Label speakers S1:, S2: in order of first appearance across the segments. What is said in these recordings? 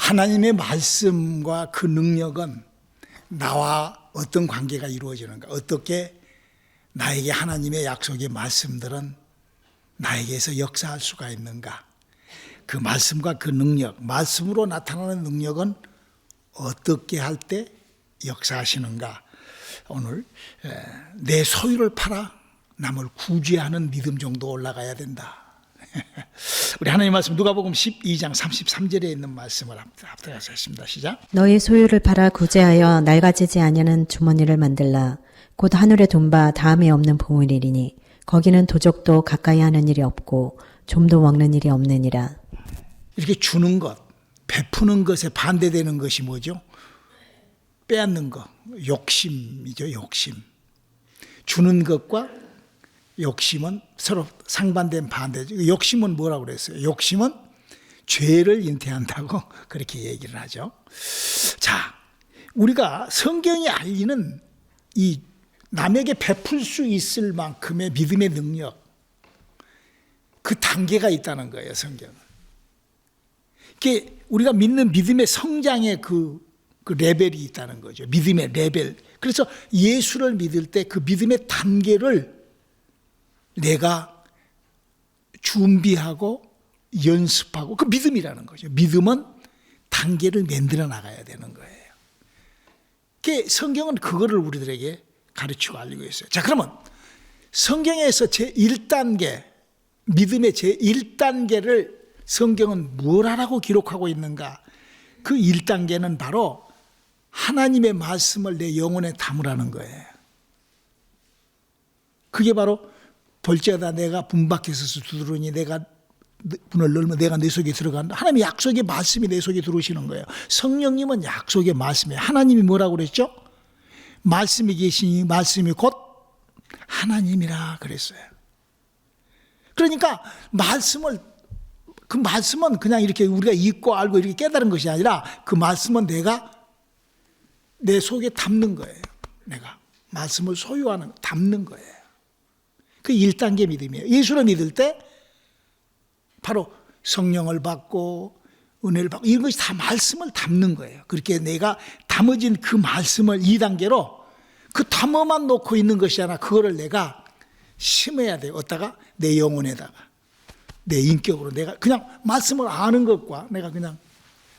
S1: 하나님의 말씀과 그 능력은 나와 어떤 관계가 이루어지는가, 어떻게 나에게 하나님의 약속의 말씀들은 나에게서 역사할 수가 있는가, 그 말씀과 그 능력, 말씀으로 나타나는 능력은 어떻게 할 때 역사하시는가. 오늘 내 소유를 팔아 남을 구제하는 믿음 정도 올라가야 된다. 우리 하나님 말씀 누가복음 12장 33절에 있는 말씀을 합독해서 했습니다. 시작.
S2: 너희 소유를 팔아 구제하여 낡아지지 아니하는 주머니를 만들라. 곧 하늘에 둔바 다음에 없는 보물이리니 거기는 도적도 가까이 하는 일이 없고 좀도 먹는 일이 없느니라.
S1: 이렇게 주는 것, 베푸는 것에 반대되는 것이 뭐죠? 빼앗는 것, 욕심이죠. 욕심. 주는 것과 욕심은 서로 상반된 반대죠. 욕심은 뭐라고 그랬어요? 욕심은 죄를 잉태한다고 그렇게 얘기를 하죠. 자, 우리가 성경이 알리는 이 남에게 베풀 수 있을 만큼의 믿음의 능력, 그 단계가 있다는 거예요, 성경은. 이게 우리가 믿는 믿음의 성장의 그 레벨이 있다는 거죠. 믿음의 레벨. 그래서 예수를 믿을 때 그 믿음의 단계를 내가 준비하고 연습하고, 그 믿음이라는 거죠. 믿음은 단계를 만들어 나가야 되는 거예요. 성경은 그거를 우리들에게 가르치고 알리고 있어요. 자, 그러면 성경에서 제1단계, 믿음의 제1단계를 성경은 뭘 하라고 기록하고 있는가? 그 1단계는 바로 하나님의 말씀을 내 영혼에 담으라는 거예요. 그게 바로 볼지어다 내가 문 밖에서 두드리니 내가 문을 열면 내가 내 속에 들어간다. 하나님의 약속의 말씀이 내 속에 들어오시는 거예요. 성령님은 약속의 말씀이에요. 하나님이 뭐라고 그랬죠? 말씀이 계시니 말씀이 곧 하나님이라 그랬어요. 그러니까 그 말씀은 그냥 이렇게 우리가 읽고 알고 이렇게 깨달은 것이 아니라 그 말씀은 내가 내 속에 담는 거예요. 내가 말씀을 소유하는, 담는 거예요. 그 1단계 믿음이에요. 예수를 믿을 때 바로 성령을 받고 은혜를 받고 이런 것이 다 말씀을 담는 거예요. 그렇게 내가 담아진 그 말씀을 2단계로 그 담아만 놓고 있는 것이 아니라 그거를 내가 심어야 돼요. 어디다가? 내 영혼에다가, 내 인격으로. 내가 그냥 말씀을 아는 것과 내가 그냥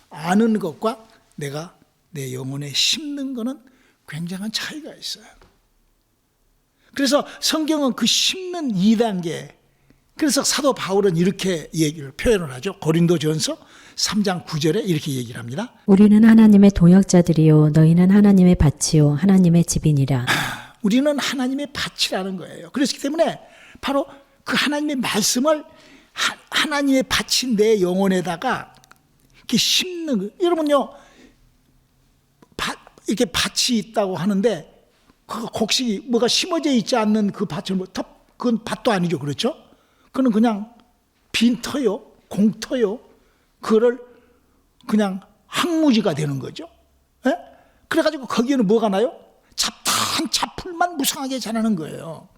S1: 아는 것과 내가 내 영혼에 심는 거는 굉장한 차이가 있어요. 그래서 성경은 그 심는 2단계, 그래서 사도 바울은 이렇게 얘기를 표현을 하죠. 고린도전서 3장 9절에 이렇게 얘기를 합니다.
S2: 우리는 하나님의 동역자들이요 너희는 하나님의 밭이요 하나님의 집이니라.
S1: 우리는 하나님의 밭이라는 거예요. 그렇기 때문에 바로 그 하나님의 말씀을 하나님의 밭인 내 영혼에다가 이렇게 심는 거예요. 여러분요, 이렇게 밭이 있다고 하는데 그 곡식이 뭐가 심어져 있지 않는 그 밭을 그건 밭도 아니죠. 그렇죠? 그건 그냥 빈 터요, 공터요. 그거를 그냥 항무지가 되는 거죠. 예? 그래가지고 거기에는 뭐가 나요? 잡다한 잡풀만 무성하게 자라는 거예요.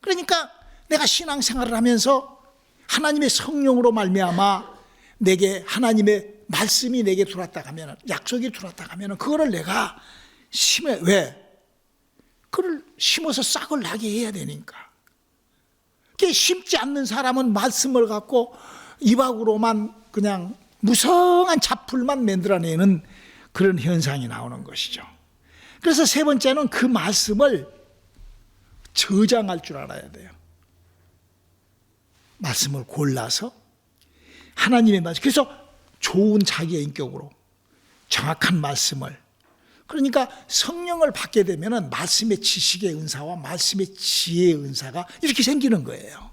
S1: 그러니까 내가 신앙생활을 하면서 하나님의 성령으로 말미암아 내게 하나님의 말씀이 내게 들어왔다 가면, 약속이 들어왔다 가면 그거를 내가 심어. 왜? 그걸 심어서 싹을 나게 해야 되니까. 심지 않는 사람은 말씀을 갖고 입 밖으로만 그냥 무성한 잡풀만 만들어내는 그런 현상이 나오는 것이죠. 그래서 세 번째는 그 말씀을 저장할 줄 알아야 돼요. 말씀을 골라서 하나님의 말씀, 그래서 좋은 자기의 인격으로 정확한 말씀을, 그러니까 성령을 받게 되면 말씀의 지식의 은사와 말씀의 지혜의 은사가 이렇게 생기는 거예요.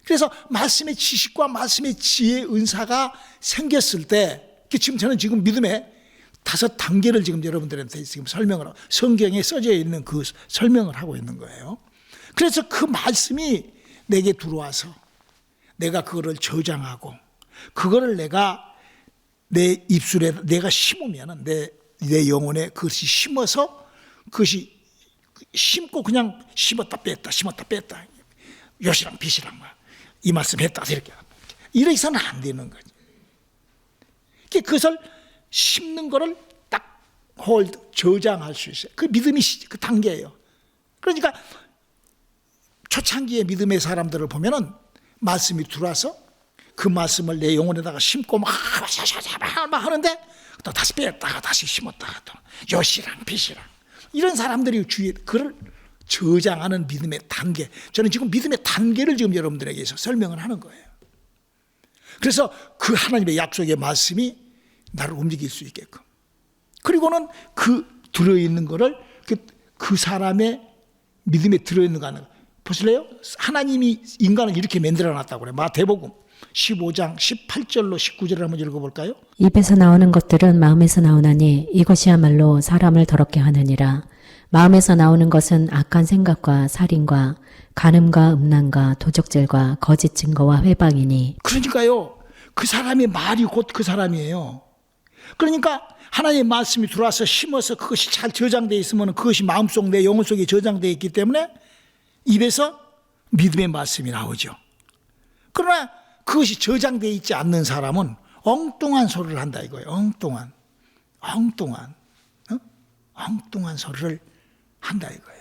S1: 그래서 말씀의 지식과 말씀의 지혜의 은사가 생겼을 때, 지금 저는 지금 믿음의 5단계를 지금 여러분들한테 지금 설명을 하고, 성경에 써져 있는 그 설명을 하고 있는 거예요. 그래서 그 말씀이 내게 들어와서 내가 그거를 저장하고, 그거를 내가 내 입술에 내가 심으면은 내 영혼에 그것이 심어서, 그것이 심고 그냥 심었다 뺐다 심었다 뺐다, 요시랑 빛이랑 이 말씀 했다 이렇게 이래서는 안 되는 거지. 그것을 심는 거를 딱 홀드, 저장할 수 있어요. 그 믿음이 그 단계예요. 그러니까 초창기의 믿음의 사람들을 보면은 말씀이 들어와서 그 말씀을 내 영혼에다가 심고 막 하는데 또 다시 뺐다가 다시 심었다가 또 요시랑 빛이랑 이런 사람들이 주위에 그를 저장하는 믿음의 단계. 저는 지금 믿음의 단계를 지금 여러분들에게서 설명을 하는 거예요. 그래서 그 하나님의 약속의 말씀이 나를 움직일 수 있게끔. 그리고는 그 들어있는 거를 그 사람의 믿음에 들어있는 거 하는 거. 보실래요? 하나님이 인간을 이렇게 만들어 놨다고 그래요. 마태복음 15장 18절로 19절을 한번 읽어볼까요?
S2: 입에서 나오는 것들은 마음에서 나오나니 이것이야말로 사람을 더럽게 하느니라. 마음에서 나오는 것은 악한 생각과 살인과 간음과 음란과 도적질과 거짓 증거와 회방이니.
S1: 그러니까요, 그 사람의 말이 곧 그 사람이에요. 그러니까 하나님의 말씀이 들어와서 심어서 그것이 잘 저장되어 있으면 그것이 마음속 내 영혼 속에 저장되어 있기 때문에 입에서 믿음의 말씀이 나오죠. 그러나 그것이 저장되어 있지 않는 사람은 엉뚱한 소리를 한다 이거예요. 엉뚱한 소리를 한다 이거예요.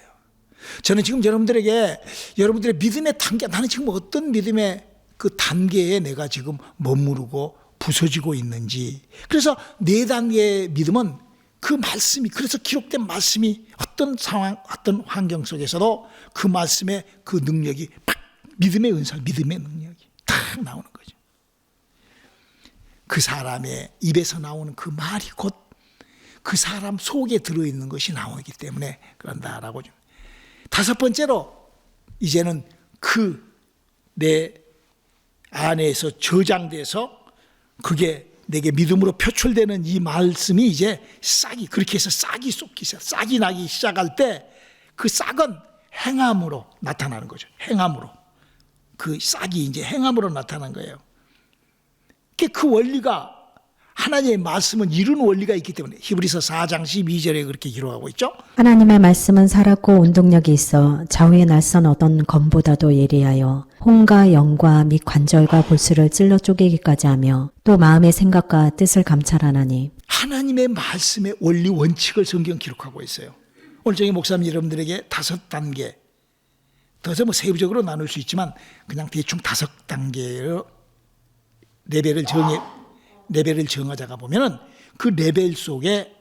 S1: 저는 지금 여러분들에게 여러분들의 믿음의 단계, 나는 지금 어떤 믿음의 그 단계에 내가 지금 머무르고 부서지고 있는지. 그래서 네 단계의 믿음은 그 말씀이, 그래서 기록된 말씀이 어떤 상황, 어떤 환경 속에서도 그 말씀의 그 능력이 팍, 믿음의 은사, 믿음의 능력이 탁 나오는 거죠. 그 사람의 입에서 나오는 그 말이 곧 그 사람 속에 들어있는 것이 나오기 때문에 그런다라고 좀. 다섯 번째로 이제는 그 내 안에서 저장돼서 그게 내게 믿음으로 표출되는 이 말씀이 이제 싹이, 그렇게 해서 싹이 쏟기 시작, 싹이 나기 시작할 때 그 싹은 행함으로 나타나는 거죠. 행함으로. 그 싹이 이제 행함으로 나타난 거예요. 그 원리가 하나님의 말씀은 이룬 원리가 있기 때문에 히브리서 4장 12절에 그렇게 기록하고 있죠.
S2: 하나님의 말씀은 살았고 운동력이 있어 좌우의 낯선 어떤 검보다도 예리하여 혼과 영과 및 관절과 골수를 찔러 쪼개기까지 하며 또 마음의 생각과 뜻을 감찰하나니.
S1: 하나님의 말씀의 원리 원칙을 성경 기록하고 있어요. 오늘 저희 목사님 여러분들에게 5단계, 더 세부적으로 나눌 수 있지만 그냥 대충 5단계로 레벨을 정하자가 보면은 그 레벨 속에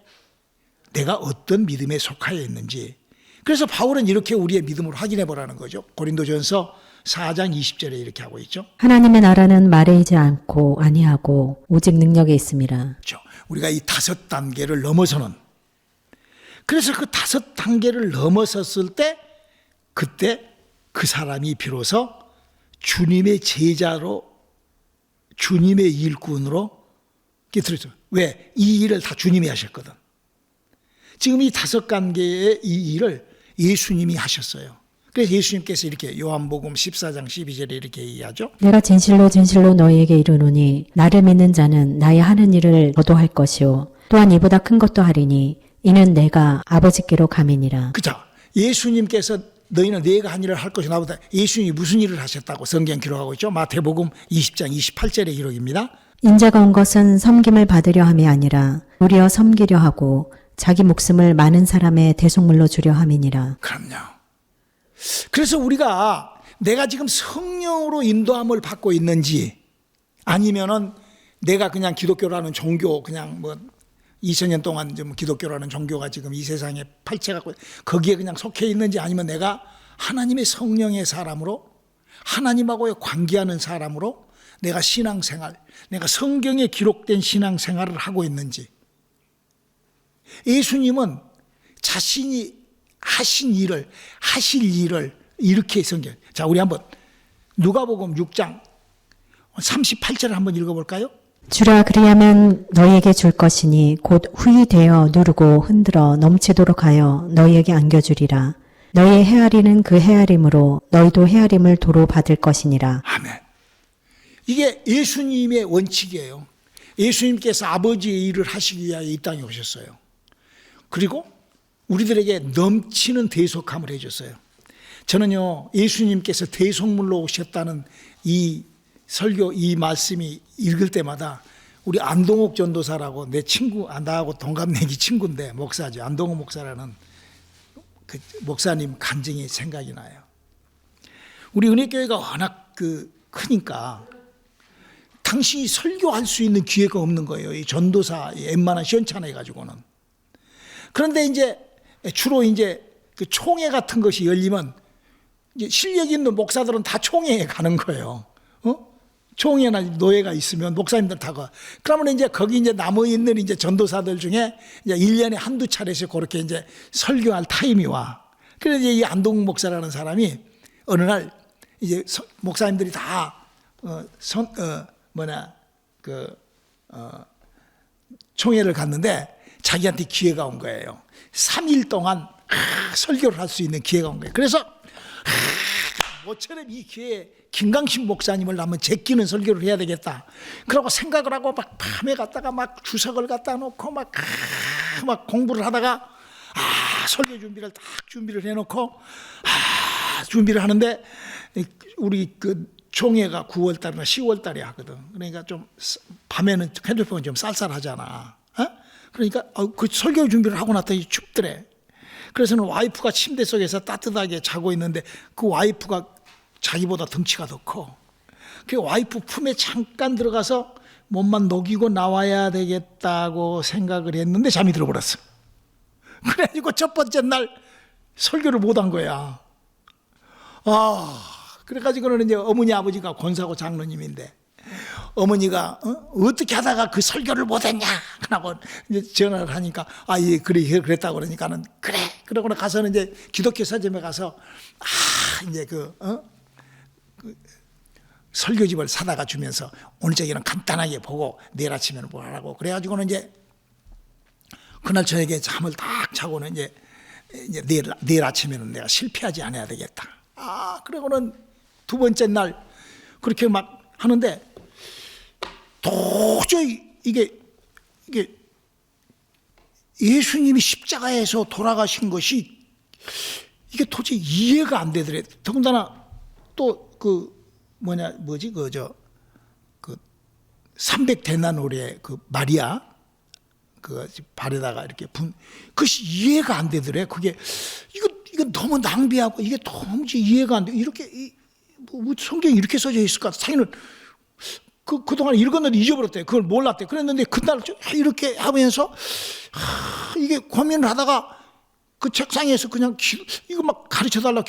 S1: 내가 어떤 믿음에 속하여 있는지. 그래서 바울은 이렇게 우리의 믿음을 확인해 보라는 거죠. 고린도전서 4장 20절에 이렇게 하고 있죠.
S2: 하나님의 나라는 말이지 않고 아니하고 오직 능력에 있음이라.
S1: 그렇죠. 우리가 이 5단계를 넘어서는, 그래서 그 5단계를 넘어섰을 때 그때 그 사람이 비로소 주님의 제자로, 주님의 일꾼으로 들었죠. 왜? 이 일을 다 주님이 하셨거든. 지금 이 5단계의 이 일을 예수님이 하셨어요. 그래서 예수님께서 이렇게 요한복음 14장 12절에 이렇게 얘기하죠.
S2: 내가 진실로 진실로 너희에게 이르노니 나를 믿는 자는 나의 하는 일을 너도 할 것이요 또한 이보다 큰 것도 하리니 이는 내가 아버지께로 감이니라.
S1: 그죠? 예수님께서 너희는 내가 한 일을 할 것이 나보다, 예수님이 무슨 일을 하셨다고 성경 기록하고 있죠. 마태복음 20장 28절의 기록입니다.
S2: 인자가 온 것은 섬김을 받으려 함이 아니라 도리어 섬기려 하고 자기 목숨을 많은 사람의 대속물로 주려 함이니라.
S1: 그럼요. 그래서 우리가 내가 지금 성령으로 인도함을 받고 있는지, 아니면은 내가 그냥 기독교라는 종교, 그냥 2000년 동안 좀 기독교라는 종교가 지금 이 세상에 팔체갖고 거기에 그냥 속해 있는지, 아니면 내가 하나님의 성령의 사람으로, 하나님하고의 관계하는 사람으로 내가 신앙생활, 내가 성경에 기록된 신앙생활을 하고 있는지. 예수님은 자신이 하신 일을, 하실 일을 이렇게 성경. 자, 우리 한번 누가복음 6장 38절을 한번 읽어볼까요?
S2: 주라 그리하면 너희에게 줄 것이니 곧 후히 되어 누르고 흔들어 넘치도록 하여 너희에게 안겨주리라. 너희의 헤아리는 그 헤아림으로 너희도 헤아림을 도로 받을 것이니라.
S1: 아멘. 이게 예수님의 원칙이에요. 예수님께서 아버지의 일을 하시기 위하여 이 땅에 오셨어요. 그리고 우리들에게 넘치는 대속함을 해줬어요. 저는요, 예수님께서 대속물로 오셨다는 이 설교, 이 말씀이 읽을 때마다 우리 안동옥 전도사라고 내 친구, 나하고 동갑내기 친구인데 목사죠. 안동옥 목사라는 그 목사님 간증이 생각이 나요. 우리 은혜교회가 워낙 크니까 당시 설교할 수 있는 기회가 없는 거예요. 이 전도사 웬만한 시원찮아 가지고는. 그런데 이제 주로 이제 그 총회 같은 것이 열리면 이제 실력 있는 목사들은 다 총회에 가는 거예요. 총회나 노예가 있으면 목사님들 다 가. 그러면 이제 거기 이제 남아있는 이제 전도사들 중에 이제 1년에 한두 차례씩 그렇게 이제 설교할 타임이 와. 그래서 이제 이 안동 목사라는 사람이 어느 날 이제 목사님들이 다 총회를 갔는데 자기한테 기회가 온 거예요. 3일 동안 설교를 할 수 있는 기회가 온 거예요. 그래서 모처럼 이 기회에 김강신 목사님을 한번 제끼는 설교를 해야 되겠다. 그러고 생각을 하고 막 밤에 갔다가 막 주석을 갖다 놓고 막 공부를 하다가 설교 준비를 딱 준비를 해놓고 준비를 하는데 우리 그 총회가 9월 달이나 10월 달에 하거든. 그러니까 좀 밤에는 핸드폰은 좀 쌀쌀하잖아. 그러니까 그 설교 준비를 하고 났더니 춥더래. 그래서는 와이프가 침대 속에서 따뜻하게 자고 있는데 그 와이프가 자기보다 덩치가 더 커. 그 와이프 품에 잠깐 들어가서 몸만 녹이고 나와야 되겠다고 생각을 했는데 잠이 들어버렸어. 그래가지고 첫 번째 날 설교를 못 한 거야. 그래가지고는 이제 어머니 아버지가 권사고 장로님인데 어머니가 어떻게 하다가 그 설교를 못했냐 하고 이제 전화를 하니까 예 그래 그랬다고 그러니까는 그래 그러고는 가서는 이제 기독교 서점에 가서 이제 그 설교집을 사다가 주면서 오늘 저기는 간단하게 보고 내일 아침에는 뭐 하라고 그래가지고는 이제 그날 저녁에 잠을 딱 자고는 이제 내일 아침에는 내가 실패하지 않아야 되겠다. 그러고는 두 번째 날 그렇게 막 하는데 도저히 이게 예수님이 십자가에서 돌아가신 것이 이게 도저히 이해가 안 되더래. 더군다나 또 그 300대나 노래 그 마리아 그 발에다가 이렇게 그것이 이해가 안 되더래. 그게 이거 너무 낭비하고 이게 도무지 이해가 안 돼. 이렇게 성경이 이렇게 써져 있을까? 자기는 그동안 읽었는데 잊어버렸대. 그걸 몰랐대. 그랬는데 그날 이렇게 하면서 이게 고민을 하다가 그 책상에서 그냥 이거 막 가르쳐 달라고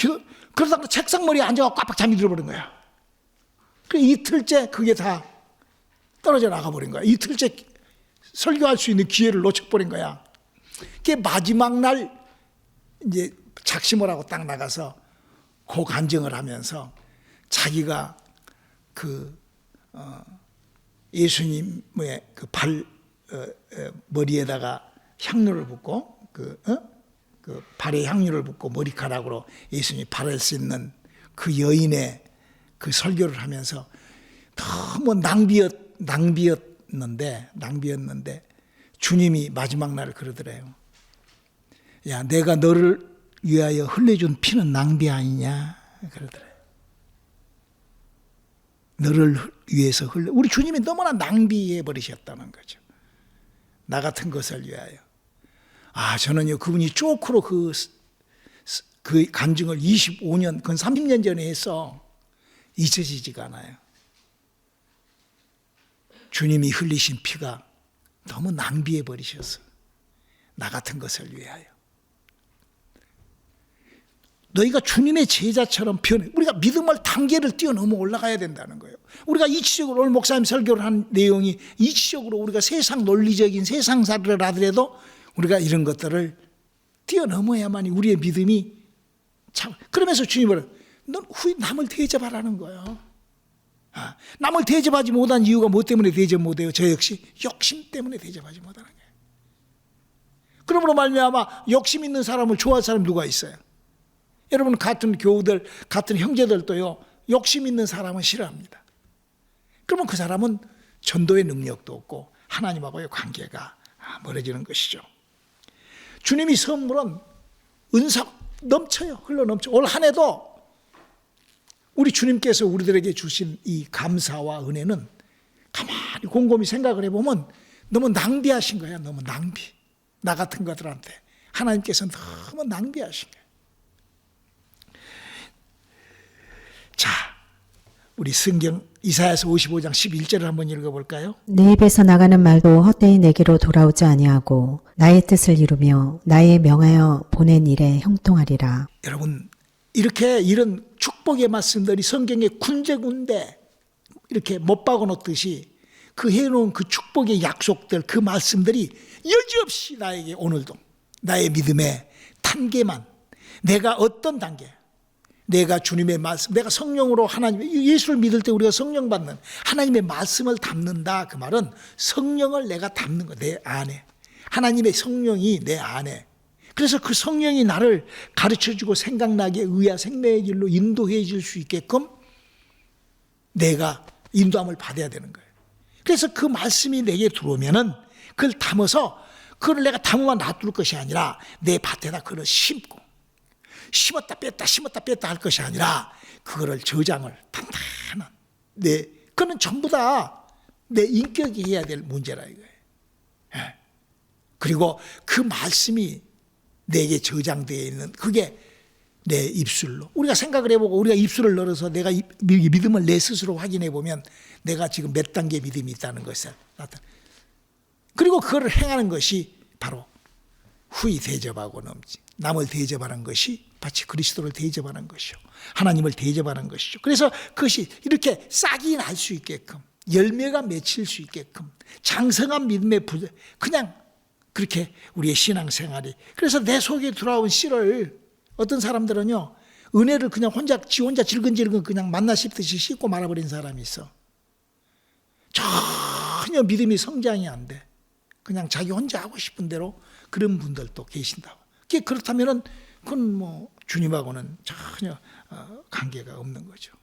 S1: 그러다가 책상 머리에 앉아서 꽉 잠이 들어버린 거야. 그 이틀째 그게 다 떨어져 나가버린 거야. 이틀째 설교할 수 있는 기회를 놓쳐버린 거야. 그게 마지막 날 이제 작심을 하고 딱 나가서 그 간증을 하면서 자기가 예수님의 그 머리에다가 향료를 붓고 그 발에 향료를 붓고 머리카락으로 예수님이 바를 수 있는 그 여인의 그 설교를 하면서 너무 낭비였는데 주님이 마지막 날 그러더래요. 야, 내가 너를 위하여 흘려준 피는 낭비 아니냐 그러더래요. 너를 위해서 우리 주님이 너무나 낭비해 버리셨다는 거죠. 나 같은 것을 위하여. 저는요 그분이 쪼크로 그 간증을 25년, 그건 30년 전에 해서 잊혀지지가 않아요. 주님이 흘리신 피가 너무 낭비해 버리셔서 나 같은 것을 위하여. 너희가 주님의 제자처럼 우리가 믿음을 단계를 뛰어넘어 올라가야 된다는 거예요. 우리가 이치적으로 오늘 목사님 설교를 한 내용이 이치적으로 우리가 세상 논리적인 세상사를 하더라도 우리가 이런 것들을 뛰어넘어야만이 우리의 믿음이 참. 그러면서 주님은 넌 후에 남을 대접하라는 거예요. 남을 대접하지 못한 이유가 뭐 때문에 대접 못해요? 저 역시 욕심 때문에 대접하지 못하는 거예요. 그러므로 말미암아 욕심 있는 사람을 좋아할 사람 누가 있어요? 여러분 같은 교우들, 같은 형제들도요 욕심 있는 사람은 싫어합니다. 그러면 그 사람은 전도의 능력도 없고 하나님하고의 관계가 멀어지는 것이죠. 주님이 선물은 은사 넘쳐요. 흘러넘쳐. 올 한 해도 우리 주님께서 우리들에게 주신 이 감사와 은혜는 가만히 가만히 곰곰이 생각을 해보면 너무 낭비하신 거야. 너무 낭비. 나 같은 것들한테 하나님께서 너무 낭비하신 거예요. 자, 우리 성경 이사야서 55장 11절을 한번 읽어볼까요?
S2: 내 입에서 나가는 말도 헛되이 내게로 돌아오지 아니하고 나의 뜻을 이루며 나의 명하여 보낸 일에 형통하리라.
S1: 여러분, 이렇게 이런 축복의 말씀들이 성경에 군데군데 이렇게 못 박아놓듯이 그 해놓은 그 축복의 약속들, 그 말씀들이 여지없이 나에게 오늘도 나의 믿음의 단계만, 내가 어떤 단계, 내가 주님의 말씀, 내가 성령으로 하나님, 예수를 믿을 때 우리가 성령 받는 하나님의 말씀을 담는다. 그 말은 성령을 내가 담는 거, 내 안에. 하나님의 성령이 내 안에. 그래서 그 성령이 나를 가르쳐주고 생각나게 의와 생명의 길로 인도해 줄 수 있게끔 내가 인도함을 받아야 되는 거예요. 그래서 그 말씀이 내게 들어오면은 그걸 담아서 그걸 내가 담으면 놔둘 것이 아니라 내 밭에다 그걸 심고 심었다 뺐다 할 것이 아니라 그거를 저장을 단단한 그거는 전부 다 내 인격이 해야 될 문제라 이거예요. 그리고 그 말씀이 내게 저장되어 있는 그게 내 입술로 우리가 생각을 해보고 우리가 입술을 열어서 내가 믿음을 내 스스로 확인해 보면 내가 지금 몇 단계 믿음이 있다는 것을 나타내. 그리고 그걸 행하는 것이 바로 후히 대접하고 넘지. 남을 대접하는 것이 마치 그리스도를 대접하는 것이요. 하나님을 대접하는 것이죠. 그래서 그것이 이렇게 싹이 날 수 있게끔 열매가 맺힐 수 있게끔 장성한 믿음의 그냥 그렇게 우리의 신앙생활이 그래서 내 속에 들어온 씨를 어떤 사람들은요 은혜를 그냥 지 혼자 질근질근 그냥 만나 씹듯이 씹고 말아버린 사람이 있어. 전혀 믿음이 성장이 안 돼. 그냥 자기 혼자 하고 싶은 대로 그런 분들도 계신다고. 그렇다면은 그건 뭐 주님하고는 전혀 관계가 없는 거죠.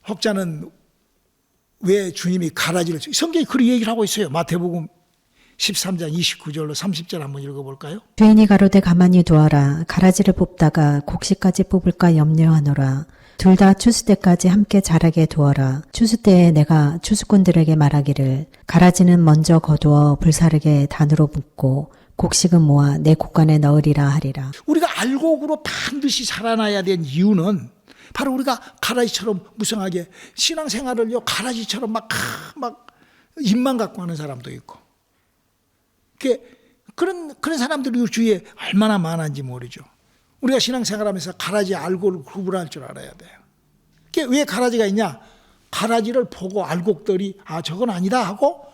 S1: 혹자는 왜 주님이 가라지를 성경이 그런 얘기를 하고 있어요. 마태복음 13장 29절로 30절 한번 읽어볼까요?
S2: 주인이 가로되 가만히 두어라. 가라지를 뽑다가 곡식까지 뽑을까 염려하노라. 둘 다 추수 때까지 함께 자라게 두어라. 추수 때에 내가 추수꾼들에게 말하기를 가라지는 먼저 거두어 불사르게 단으로 붓고 곡식은 모아 내 곡간에 넣으리라 하리라.
S1: 우리가 알곡으로 반드시 살아나야 된 이유는 바로 우리가 가라지처럼 무성하게 신앙생활을요 가라지처럼 막 입만 갖고 하는 사람도 있고 그런 사람들이 주위에 얼마나 많은지 모르죠. 우리가 신앙생활하면서 가라지 알곡을 구분할 줄 알아야 돼요. 왜 가라지가 있냐? 가라지를 보고 알곡들이 저건 아니다 하고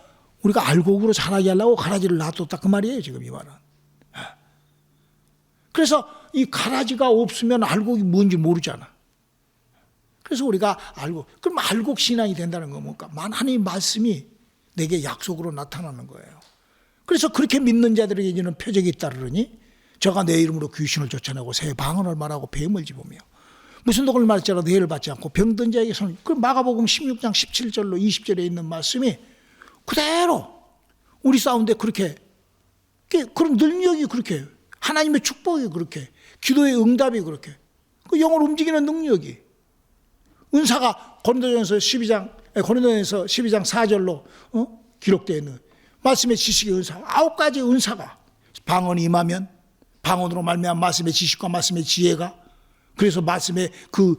S1: 우리가 알곡으로 자라게 하려고 가라지를 놔뒀다 그 말이에요. 지금 이 말은. 그래서 이 가라지가 없으면 알곡이 뭔지 모르잖아. 그래서 우리가 그럼 알곡 신앙이 된다는 건 뭘까? 하나님의 말씀이 내게 약속으로 나타나는 거예요. 그래서 그렇게 믿는 자들에게 이제는 표적이 따르니 저가 내 이름으로 귀신을 쫓아내고 새 방언을 말하고 뱀을 집으며 무슨 독을 말할지라도 해를 받지 않고 병든 자에게 손을 그 마가복음 16장 17절로 20절에 있는 말씀이 그대로 우리 싸운데 그렇게 그런 능력이 그렇게 하나님의 축복이 그렇게 기도의 응답이 그렇게 그 영을 움직이는 능력이 은사가 고린도전서 12장 4절로 기록되어 있는 말씀의 지식의 은사 9가지 은사가 방언이 임하면 방언으로 말미암아 말씀의 지식과 말씀의 지혜가 그래서 말씀의 그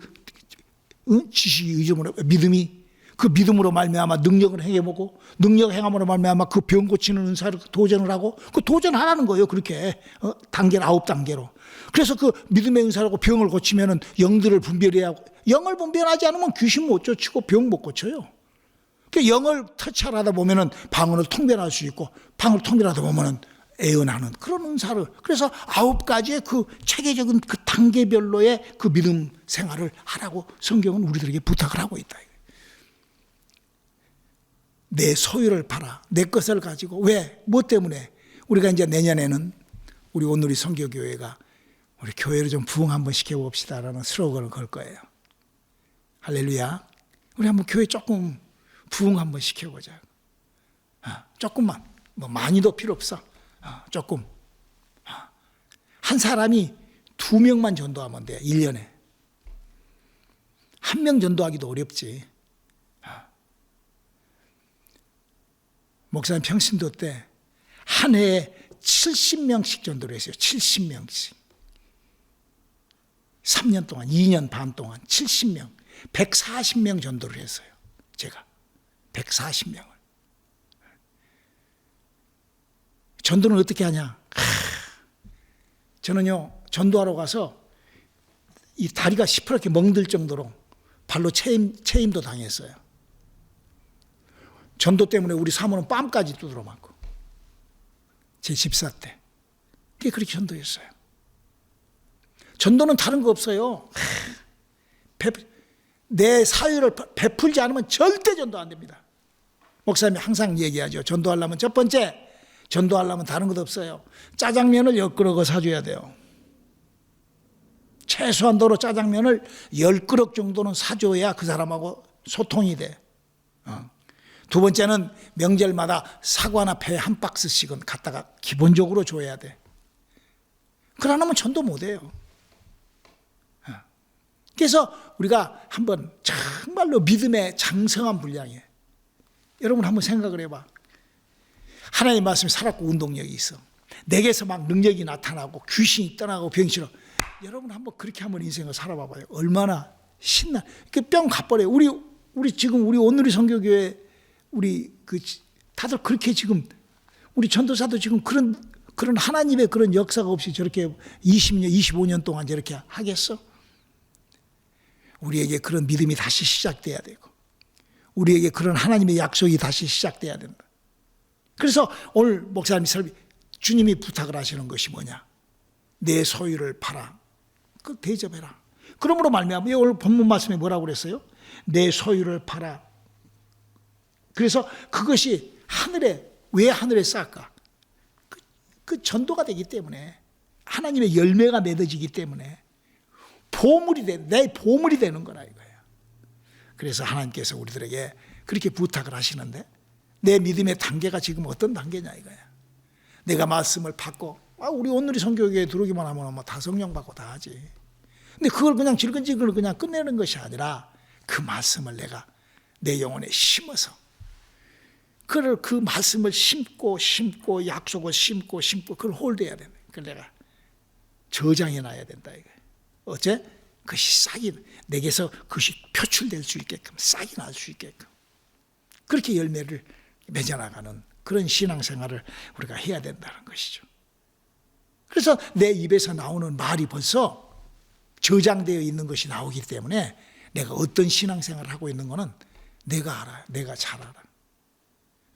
S1: 지식이 의존으로 믿음이 그 믿음으로 말미암아 능력을 행해보고 능력 행함으로 말미암아 그 병 고치는 은사를 도전을 하고 그 도전하라는 거예요. 그렇게 단계를 9단계로. 그래서 그 믿음의 은사라고 병을 고치면은 영들을 분별해야 하고 영을 분별하지 않으면 귀신 못 쫓고 병 못 고쳐요. 그 영을 터치하다 보면은 방언을 통변할 수 있고 방언을 통변하다 보면은 애언하는 그런 은사를 그래서 9가지의 그 체계적인 그 단계별로의 그 믿음 생활을 하라고 성경은 우리들에게 부탁을 하고 있다. 내 소유를 팔아 내 것을 가지고 왜? 뭐 때문에? 우리가 이제 내년에는 우리 온누리 선교교회가 우리 교회를 좀 부흥 한번 시켜봅시다라는 슬로건을 걸 거예요. 할렐루야. 우리 한번 교회 조금 부흥 한번 시켜보자. 조금만 뭐 많이도 필요 없어. 조금 한 사람이 2명만 전도하면 돼. 1년에 1명 전도하기도 어렵지. 목사님 평신도 때 한 해에 70명씩 전도를 했어요. 70명씩. 3년 동안, 2년 반 동안 70명, 140명 전도를 했어요. 제가 140명을. 전도는 어떻게 하냐? 저는요, 전도하러 가서 이 다리가 시퍼렇게 멍들 정도로 발로 체임도 당했어요. 전도 때문에 우리 사모는 뺨까지 두드러 맞고. 제 집사 때. 그렇게 전도했어요. 전도는 다른 거 없어요. 내 사유를 베풀지 않으면 절대 전도 안 됩니다. 목사님이 항상 얘기하죠. 전도하려면 첫 번째, 전도하려면 다른 것 없어요. 짜장면을 10그릇 사줘야 돼요. 최소한도로 짜장면을 10그릇 정도는 사줘야 그 사람하고 소통이 돼. 두 번째는 명절마다 사과나 배 한 박스씩은 갖다가 기본적으로 줘야 돼. 그러면 전도 못해요. 그래서 우리가 한번 정말로 믿음의 장성한 분량에 여러분 한번 생각을 해봐. 하나님의 말씀이 살았고 운동력이 있어. 내게서 막 능력이 나타나고 귀신이 떠나고 병이 싫어. 여러분 한번 그렇게 한번 인생을 살아봐봐요. 얼마나 신나. 그 뿅 가버려요. 우리 지금 우리 온누리 선교교회 우리 다들 그렇게 지금 우리 전도사도 지금 그런 하나님의 그런 역사가 없이 저렇게 20년, 25년 동안 저렇게 하겠어? 우리에게 그런 믿음이 다시 시작돼야 되고 우리에게 그런 하나님의 약속이 다시 시작돼야 된다. 그래서 오늘 목사님 주님이 부탁을 하시는 것이 뭐냐? 내 소유를 팔아. 그 대접해라. 그러므로 말미암아 오늘 본문 말씀에 뭐라고 그랬어요? 내 소유를 팔아. 그래서 그것이 왜 하늘에 쌓을까? 그 전도가 되기 때문에 하나님의 열매가 맺어지기 때문에 내 보물이 되는 거라 이거예요. 그래서 하나님께서 우리들에게 그렇게 부탁을 하시는데 내 믿음의 단계가 지금 어떤 단계냐 이거야. 내가 말씀을 받고 우리 온누리 선교교회에 들어오기만 하면 뭐 다 성령 받고 다 하지. 근데 그걸 그냥 질끈질끈 그냥 끝내는 것이 아니라 그 말씀을 내가 내 영혼에 심어서 그 말씀을 심고 약속을 심고 그걸 홀드해야 된다. 그걸 내가 저장해 놔야 된다 이거예요. 어째? 그것이 내게서 그것이 표출될 수 있게끔 싹이 날 수 있게끔 그렇게 열매를 맺어나가는 그런 신앙생활을 우리가 해야 된다는 것이죠. 그래서 내 입에서 나오는 말이 벌써 저장되어 있는 것이 나오기 때문에 내가 어떤 신앙생활을 하고 있는 것은 내가 알아요. 내가 잘 알아.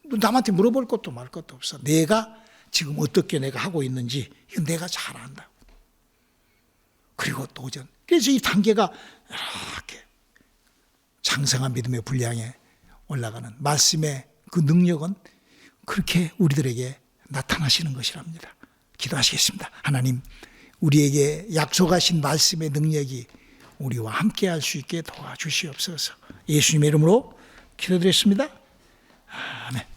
S1: 남한테 물어볼 것도 말 것도 없어. 내가 지금 어떻게 내가 하고 있는지 이건 내가 잘 안다고. 그리고 도전. 그래서 이 단계가 이렇게 장성한 믿음의 분량에 올라가는 말씀의 그 능력은 그렇게 우리들에게 나타나시는 것이랍니다. 기도하시겠습니다. 하나님, 우리에게 약속하신 말씀의 능력이 우리와 함께 할 수 있게 도와주시옵소서. 예수님의 이름으로 기도드렸습니다. 아멘.